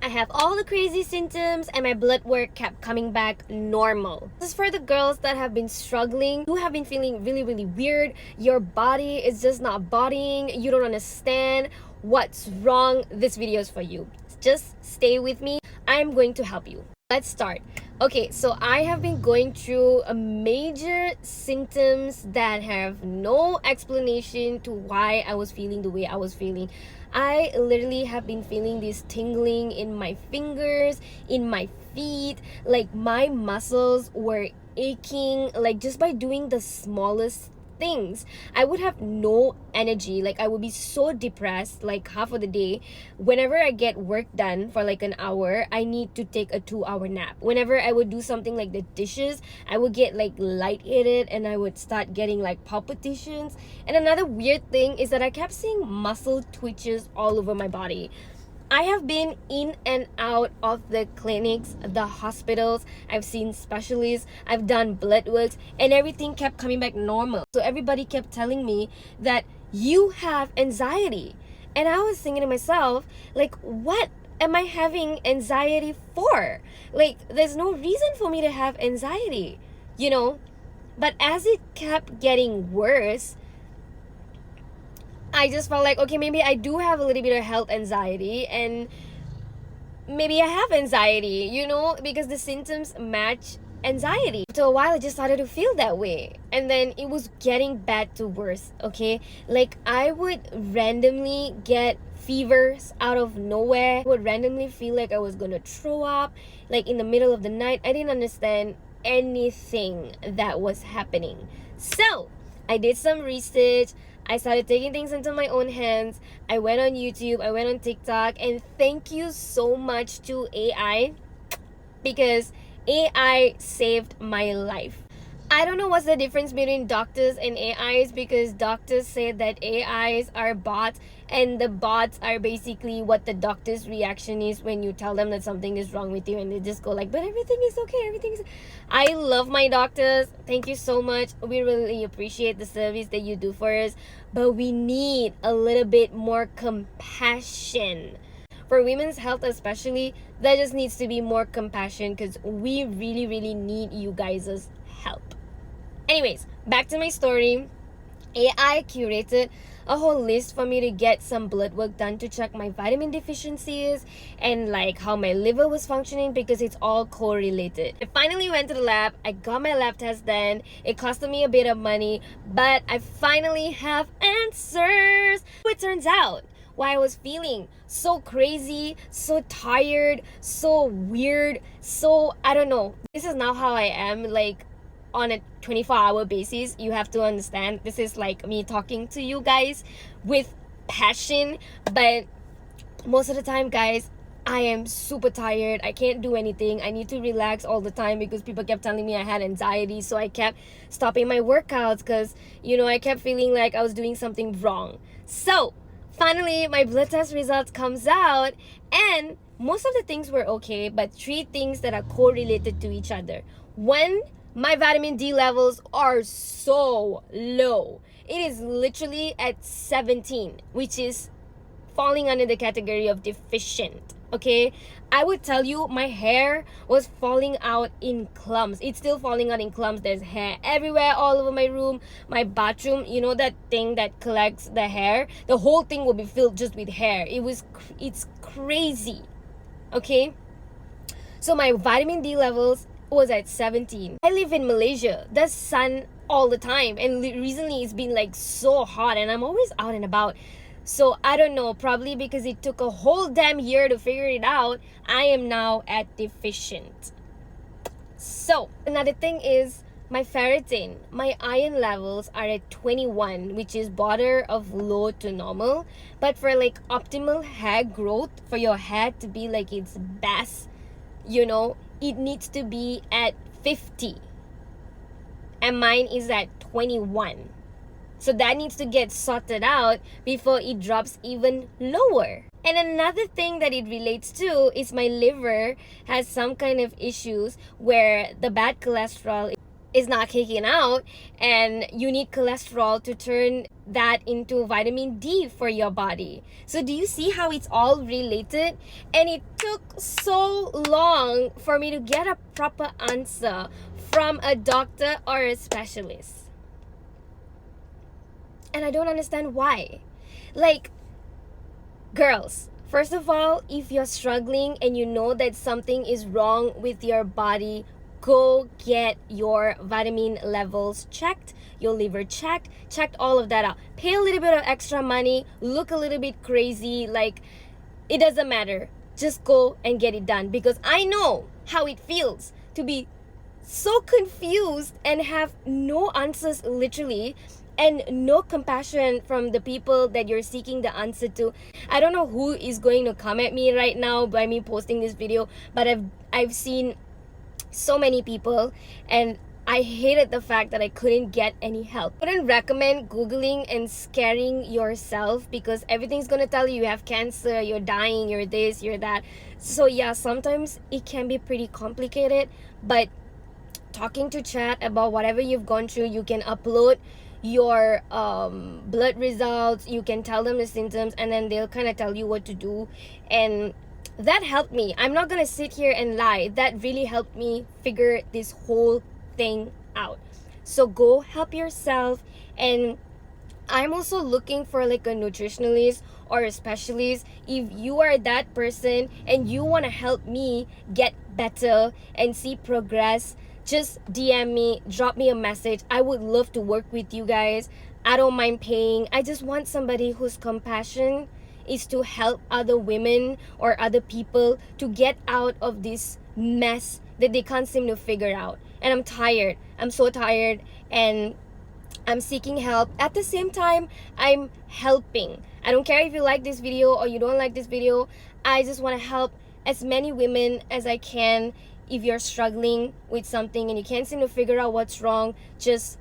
I have all the crazy symptoms and my blood work kept coming back normal. This is for the girls that have been struggling. You have been feeling really weird. Your body is just not bodying. You don't understand what's wrong. This video is for you. Just stay with me. I'm going to help you. Let's start. Okay, so I have been going through a major symptoms that have no explanation to why I was feeling the way I was feeling. I literally have been feeling this tingling in my fingers, in my feet, like my muscles were aching, like just by doing the smallest things. I would have no energy, like I would be so depressed like half of the day. Whenever I get work done for like an hour, I need to take a 2-hour nap. Whenever I would do something like the dishes, I would get like lightheaded and I would start getting like palpitations. And another weird thing is that I kept seeing muscle twitches all over my body. I have been in and out of the clinics, the hospitals. I've seen specialists, I've done blood works, and everything kept coming back normal. So everybody kept telling me that you have anxiety. And I was thinking to myself, like, what am I having anxiety for? Like, there's no reason for me to have anxiety, you know? But as it kept getting worse, I just felt like, okay, maybe I do have a little bit of health anxiety and maybe I have anxiety, you know, because the symptoms match anxiety. After a while, I just started to feel that way. And then it was getting bad to worse, okay? Like I would randomly get fevers out of nowhere. I would randomly feel like I was gonna throw up, like in the middle of the night. I didn't understand anything that was happening. So I did some research. I started taking things into my own hands. I went on YouTube, I went on TikTok, and thank you so much to AI because AI saved my life. I don't know what's the difference between doctors and AIs because doctors say that AIs are bots and the bots are basically what the doctor's reaction is when you tell them that something is wrong with you and they just go like, but everything is okay, everything is... I love my doctors. Thank you so much. We really appreciate the service that you do for us, but we need a little bit more compassion. For women's health especially, there just needs to be more compassion because we really need you guys' help. Anyways, back to my story. AI curated a whole list for me to get some blood work done to check my vitamin deficiencies and like how my liver was functioning because it's all correlated. I finally went to the lab. I got my lab test done. It costed me a bit of money, but I finally have answers. It turns out why I was feeling so crazy, so tired, so weird, so I don't know. This is now how I am, like on a 24-hour basis. You have to understand this is like me talking to you guys with passion, but most of the time, guys, I am super tired. I can't do anything. I need to relax all the time because people kept telling me I had anxiety, so I kept stopping my workouts because, you know, I kept feeling like I was doing something wrong. So finally my blood test results comes out and most of the things were okay, but 3 things that are correlated to each other. One, my vitamin D levels are so low. It is literally at 17, which is falling under the category of deficient. Okay, I would tell you my hair was falling out in clumps. It's still falling out in clumps. There's hair everywhere all over my room. My bathroom, you know that thing that collects the hair, the whole thing will be filled just with hair. It's crazy. Okay, so my vitamin D levels was at 17. I live in Malaysia. There's sun all the time, and recently it's been like so hot and I'm always out and about. So I don't know, probably because it took a whole damn year to figure it out, I am now at deficient. So another thing is my ferritin. My iron levels are at 21, which is border of low to normal. But for like optimal hair growth, for your hair to be like its best, you know, it needs to be at 50. And mine is at 21. So that needs to get sorted out before it drops even lower. And another thing that it relates to is my liver has some kind of issues where the bad cholesterol is not kicking out, and you need cholesterol to turn that into vitamin D for your body. So do you see how it's all related? And it took so long for me to get a proper answer from a doctor or a specialist. And I don't understand why. Like, girls, first of all, if you're struggling and you know that something is wrong with your body, go get your vitamin levels checked, your liver checked all of that out. Pay a little bit of extra money, look a little bit crazy, like, it doesn't matter. Just go and get it done, because I know how it feels to be so confused and have no answers, literally, and no compassion from the people that you're seeking the answer to. I don't know who is going to come at me right now by me posting this video, but I've seen so many people, and I hated the fact that I couldn't get any help. I wouldn't recommend Googling and scaring yourself, because everything's gonna tell you have cancer, you're dying, you're this, you're that. So yeah, sometimes it can be pretty complicated, but talking to chat about whatever you've gone through, you can upload your blood results, you can tell them the symptoms, and then they'll kind of tell you what to do. And that helped me. I'm not gonna sit here and lie, that really helped me figure this whole thing out. So go help yourself. And I'm also looking for like a nutritionalist or a specialist. If you are that person and you want to help me get better and see progress, just DM me, drop me a message. I would love to work with you guys. I don't mind paying. I just want somebody whose compassion is to help other women or other people to get out of this mess that they can't seem to figure out. And I'm tired. I'm so tired, and I'm seeking help. At the same time, I'm helping. I don't care if you like this video or you don't like this video. I just want to help as many women as I can. If you're struggling with something and you can't seem to figure out what's wrong, just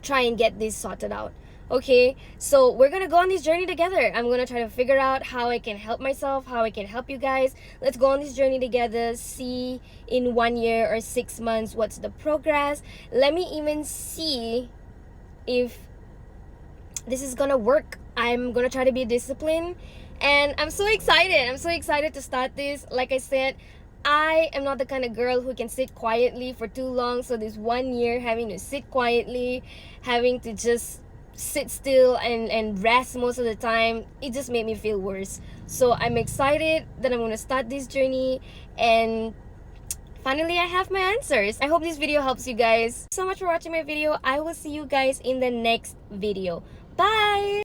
try and get this sorted out. Okay, so we're gonna go on this journey together. I'm gonna try to figure out how I can help myself, how I can help you guys. Let's go on this journey together. See in 1 year or 6 months what's the progress. Let me even see if this is gonna work. I'm gonna try to be disciplined, and I'm so excited. I'm so excited to start this. Like I said, I am not the kind of girl who can sit quietly for too long. So this 1 year having to sit quietly, having to just sit still and rest most of the time, it just made me feel worse. So I'm excited that I'm gonna start this journey, and finally I have my answers. I hope this video helps you guys. So much for watching my video. I will see you guys in the next video. Bye.